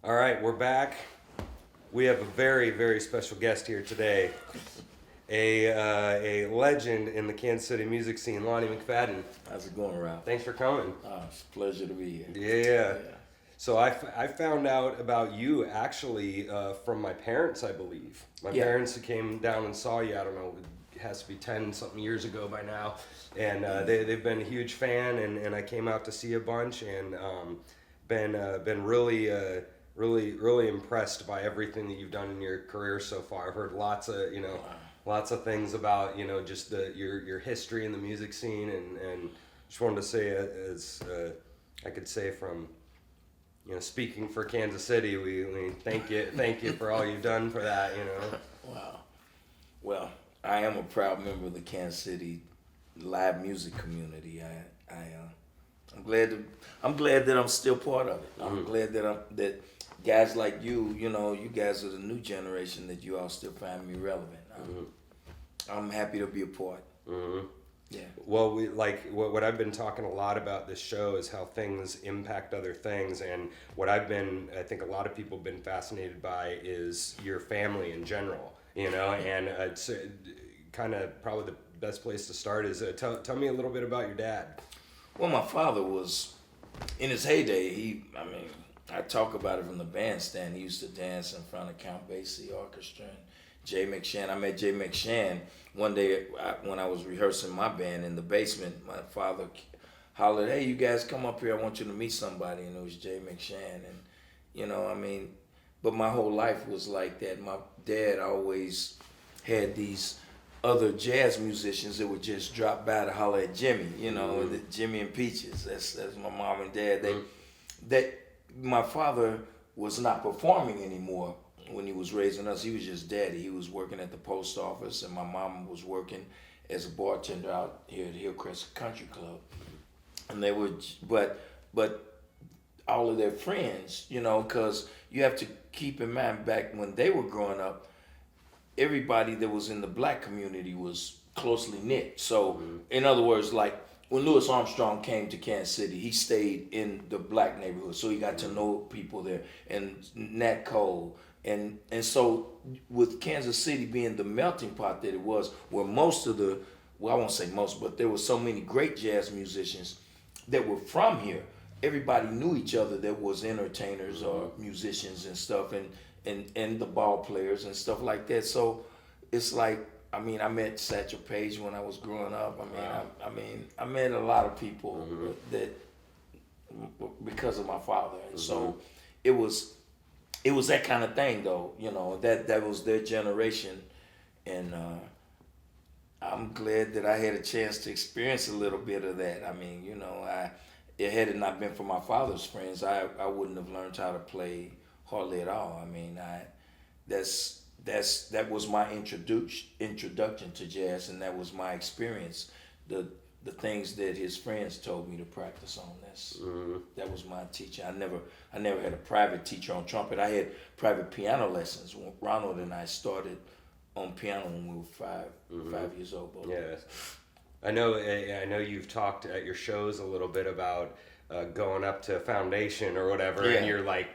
All right, we're back. We have a very, very special guest here today. A legend in the Kansas City music scene, Lonnie McFadden. How's it going, Ralph? Thanks for coming. It's a pleasure to be here. Yeah. So I found out about you actually from my parents, I believe. My parents came down and saw you, I don't know, it has to be 10-something years ago by now. And they've been a huge fan, and I came out to see a bunch and been really impressed by everything that you've done in your career so far. I've heard lots of things about just your history in the music scene, and just wanted to say as I could say from speaking for Kansas City, we thank you for all you've done for that. Wow. Well, I am a proud member of the Kansas City live music community. I'm glad that I'm still part of it. I'm glad that guys like you guys are the new generation, that you all still find me relevant. I'm happy to be a part. Yeah. Well, what I've been talking a lot about this show is how things impact other things, and I think a lot of people have been fascinated by is your family in general, and it's kind of probably the best place to start is tell me a little bit about your dad. Well, my father was, in his heyday, I talk about it from the bandstand. He used to dance in front of Count Basie Orchestra and Jay McShann. I met Jay McShann one day when I was rehearsing my band in the basement. My father hollered, "Hey, you guys come up here. I want you to meet somebody." And it was Jay McShann. And, but my whole life was like that. My dad always had these other jazz musicians that would just drop by to holler at Jimmy, the Jimmy and Peaches. That's my mom and dad. My father was not performing anymore when he was raising us. He was just daddy. He was working at the post office, and my mom was working as a bartender out here at Hillcrest Country Club. And they were, but all of their friends, because you have to keep in mind, back when they were growing up, everybody that was in the black community was closely knit. So, in other words, like when Louis Armstrong came to Kansas City, he stayed in the black neighborhood, so he got to know people there, and Nat Cole. And so with Kansas City being the melting pot that it was, where most of I won't say most, but there were so many great jazz musicians that were from here. Everybody knew each other that was entertainers or musicians and stuff, and the ball players and stuff like that. So it's like, I met Satchel Paige when I was growing up. I met a lot of people that because of my father. And so it was that kind of thing, though, that was their generation. And I'm glad that I had a chance to experience a little bit of that. Had it not been for my father's friends, I wouldn't have learned how to play hardly at all. That was my introduction to jazz, and that was my experience. The things that his friends told me to practice on, that was my teacher. I never had a private teacher on trumpet. I had private piano lessons. When Ronald and I started on piano when we were 5 years old. Both. Yes. I know you've talked at your shows a little bit about going up to foundation or whatever, and you're like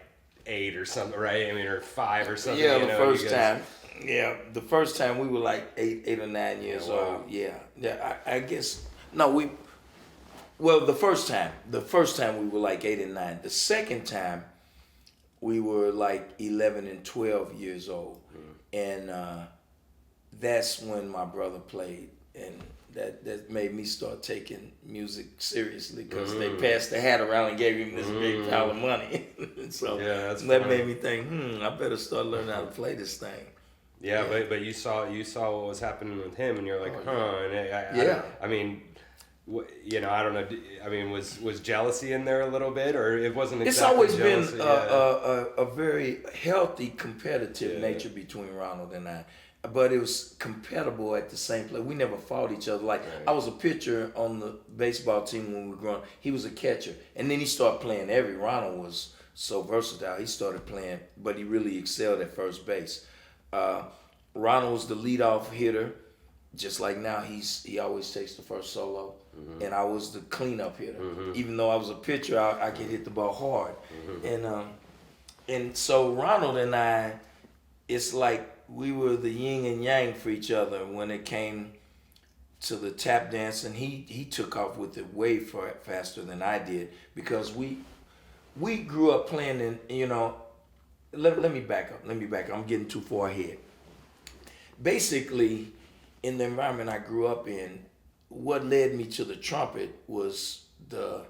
8 or something, right? Or 5 or something. Yeah, the first time we were like 8 or 9 years old. Yeah. I guess the first time we were like 8 and 9. The second time we were like 11 and 12 years old, and that's when my brother played, and that made me start taking music seriously, because they passed the hat around and gave him this big pile of money. So that made me think, I better start learning how to play this thing. Yeah, but you saw what was happening with him, and you're like, And I don't know. Was jealousy in there a little bit, or it wasn't exactly? It's always jealousy? been a very healthy competitive nature between Ronald and I. But it was compatible at the same place. We never fought each other. Like, I was a pitcher on the baseball team when we were growing up. He was a catcher. And then he started playing Ronald was so versatile. He started playing, but he really excelled at first base. Ronald was the leadoff hitter. Just like now, he always takes the first solo. And I was the cleanup hitter. Even though I was a pitcher, I could hit the ball hard. and so Ronald and I, it's like we were the yin and yang for each other when it came to the tap dance, and he took off with it way faster than I did because we grew up playing in, you know, let me back up. I'm getting too far ahead. Basically, in the environment I grew up in, what led me to the trumpet was the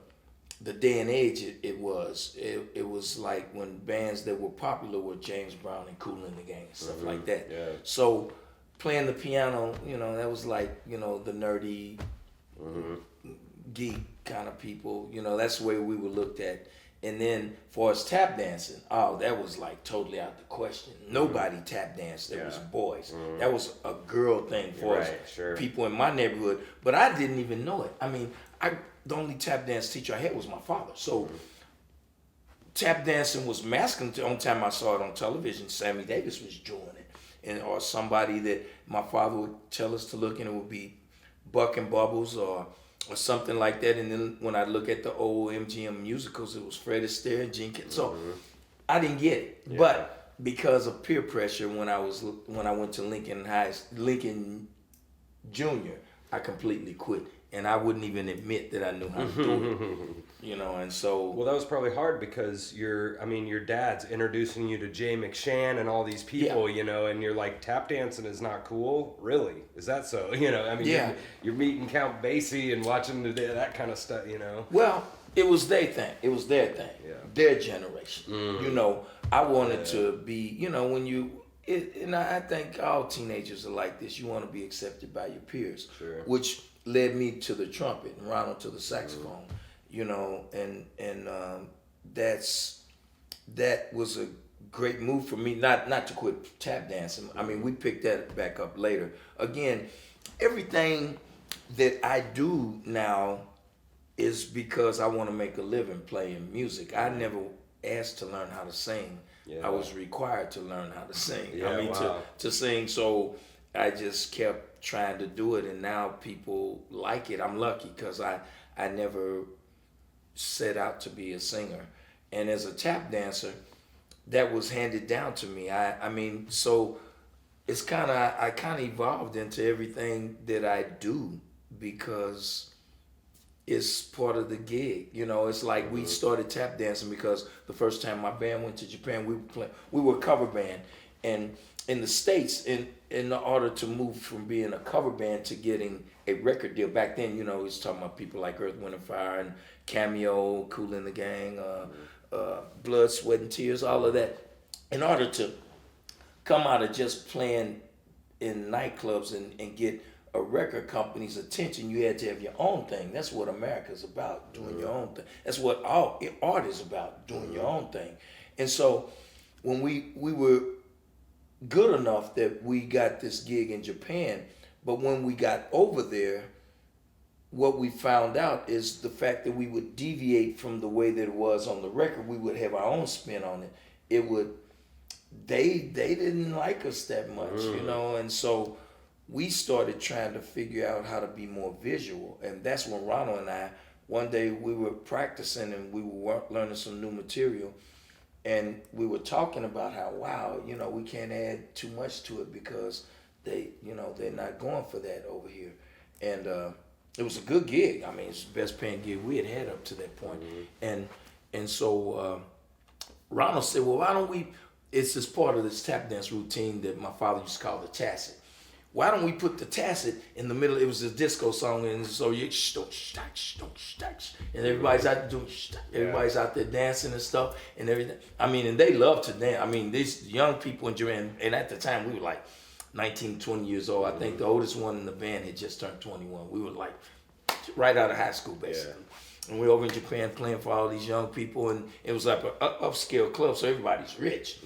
day and age it was. It was like when bands that were popular were James Brown and Kool and the Gang and stuff like that. Yeah. So playing the piano, you know, that was like, you know, the nerdy geek kind of people. You know, that's the way we were looked at. And then for us tap dancing, oh, that was like totally out the question. Nobody tap danced. There was boys. That was a girl thing for us, people in my neighborhood. But I didn't even know it. I mean, the only tap dance teacher I had was my father. So tap dancing was masculine. The only time I saw it on television, Sammy Davis was doing it, or somebody that my father would tell us to look, and it would be Buck and Bubbles or something like that. And then when I look at the old MGM musicals, it was Fred Astaire and Jenkins. So I didn't get it, but because of peer pressure, when I went to Lincoln Junior, I completely quit, and I wouldn't even admit that I knew how to do it. You know, and so well, that was probably hard because your dad's introducing you to Jay McShann and all these people, you know, and you're like, tap dancing is not cool, really? Is that so? You know, I mean, you're meeting Count Basie and watching that kind of stuff, you know. Well, it was their thing. It was their thing. Yeah. Their generation. You know, I wanted to be, you know, and I think all teenagers are like this. You want to be accepted by your peers, which led me to the trumpet and Ronald to the saxophone. You know, and that was a great move for me. Not to quit tap dancing. I mean, we picked that back up later. Again, everything that I do now is because I want to make a living playing music. I never asked to learn how to sing. Yeah. I was required to learn how to sing. Yeah, to sing. So I just kept trying to do it, and now people like it. I'm lucky because I never set out to be a singer. And as a tap dancer, that was handed down to me. I mean, so it's I kind of evolved into everything that I do because it's part of the gig. You know, it's like we started tap dancing because the first time my band went to Japan, we were a cover band. And in the States, in order to move from being a cover band to getting a record deal, back then, you know, we was talking about people like Earth, Wind & Fire and Cameo, Kool and the Gang, Blood, Sweat and Tears, all of that. In order to come out of just playing in nightclubs and get a record company's attention, you had to have your own thing. That's what America's about, doing your own thing. That's what all art is about, doing your own thing. And so when we were good enough that we got this gig in Japan, but when we got over there, what we found out is the fact that we would deviate from the way that it was on the record. We would have our own spin on it. They didn't like us that much, you know, and so we started trying to figure out how to be more visual. And that's when Ronald and I, one day we were practicing and we were learning some new material, and we were talking about how, wow, you know, we can't add too much to it because they're not going for that over here. And it was a good gig. I mean, it's the best paying gig we had up to that point. And so Ronald said, well, why don't we, it's just part of this tap dance routine that my father used to call the tacit. Why don't we put the tacit in the middle? It was a disco song, and so you and everybody's out there doing, everybody's out there dancing and stuff and everything. I mean, and they love to dance. I mean, these young people in Japan, and at the time we were like 19, 20 years old. I think the oldest one in the band had just turned 21. We were like right out of high school, basically. Yeah. And we were over in Japan playing for all these young people, and it was like an upscale club, so everybody's rich.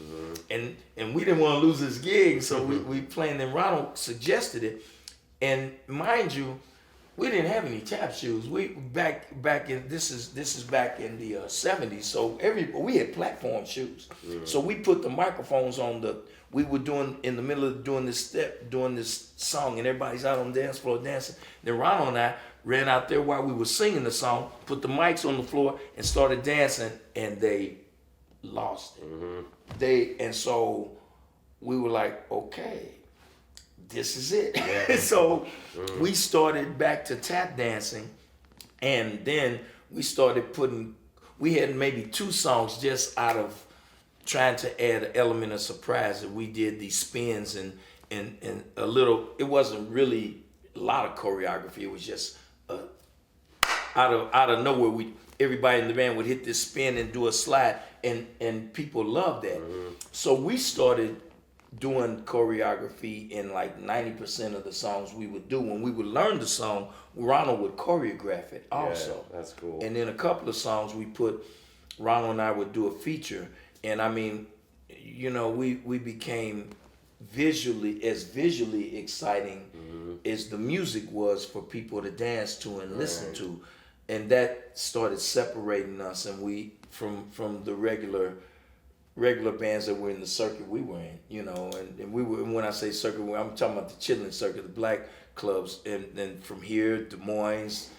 And we didn't want to lose this gig, so we playing, and Ronald suggested it. And mind you, we didn't have any tap shoes. We back in this is back in the 70s, so we had platform shoes. So we put the microphones on we were doing in the middle of doing this song, and everybody's out on the dance floor dancing. Then Ronald and I ran out there while we were singing the song, put the mics on the floor, and started dancing, and they lost it. And so we were like, okay, this is it. Yeah. So we started back to tap dancing, and then we started we had maybe 2 songs just out of trying to add an element of surprise, that we did these spins and a little, it wasn't really a lot of choreography, it was just out of nowhere, everybody in the band would hit this spin and do a slide, and people loved that. So we started doing choreography in like 90% of the songs we would do. When we would learn the song, Ronald would choreograph it also. Yeah, that's cool. And then a couple of songs Ronald and I would do a feature. And I mean, you know, we became visually exciting as the music was for people to dance to and listen to. And that started separating us, and we from the regular bands that were in the circuit we were in, you know, and we were, when I say circuit, I'm talking about the chilling circuit, the black clubs, and then from here, Des Moines,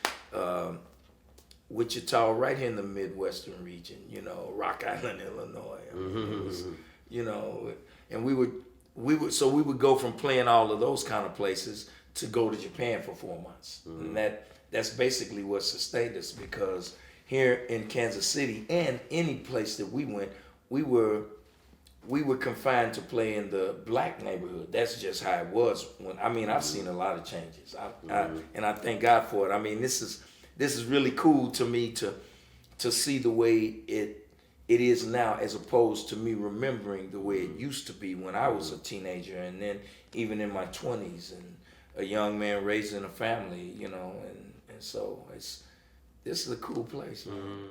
Wichita, right here in the Midwestern region, you know, Rock Island, Illinois. I mean, it was, you know, and we would go from playing all of those kind of places to go to Japan for 4 months, and that's basically what sustained us, because here in Kansas City and any place that we went, we were confined to play in the black neighborhood. That's just how it was. I've seen a lot of changes, and I thank God for it. I mean, this is really cool to me to see the way it is now, as opposed to me remembering the way it used to be when I was a teenager, and then even in my 20s, and a young man raising a family, you know, and so this is a cool place, man.